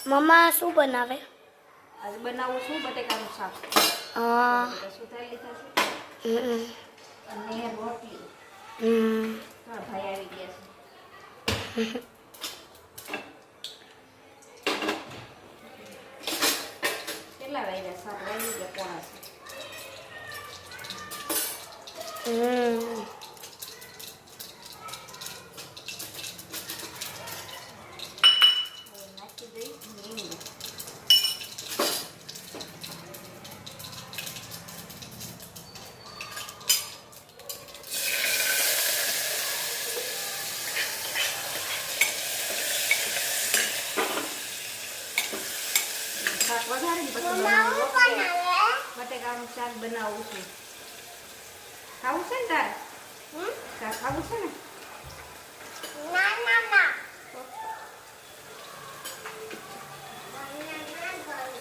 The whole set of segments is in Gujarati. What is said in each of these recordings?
મમ્મા શું બનાવે? આજે બનાવું છું બટેકાનું શાક. સુધારી લીધા છે અને રોટલી. ભાઈ આવી ગયા છે. કેટલા વાગ્યા? 7 વાગી ગયા, પોણા 7. નાખી દઈ લીંબુ. શાક વધારે બટેકાનું શાક બનાવું છું. ખાવું છે ને તારે? શાક ખાવું છે ને?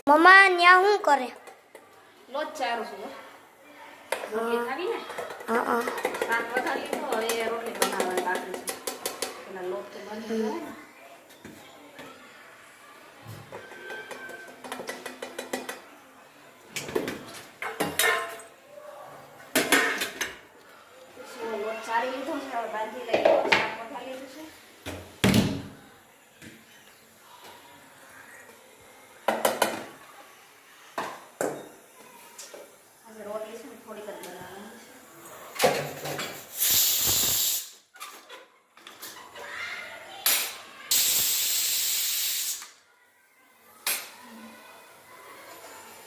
મમ્મા ન્યા શું કરે? લોટ ચારું છું. રોટલી ખાવી ને? શાક વધારી લીધું, હવે રોટલી બનાવવાની બાકી છે. પેલા લોટ તો બની જાય ને. લોટ ચારી લીધો છે, હવે બાંધી લઈ. શાક વધારી લીધું છે. રોટલી છે ને થોડીક જ બનાવવાની.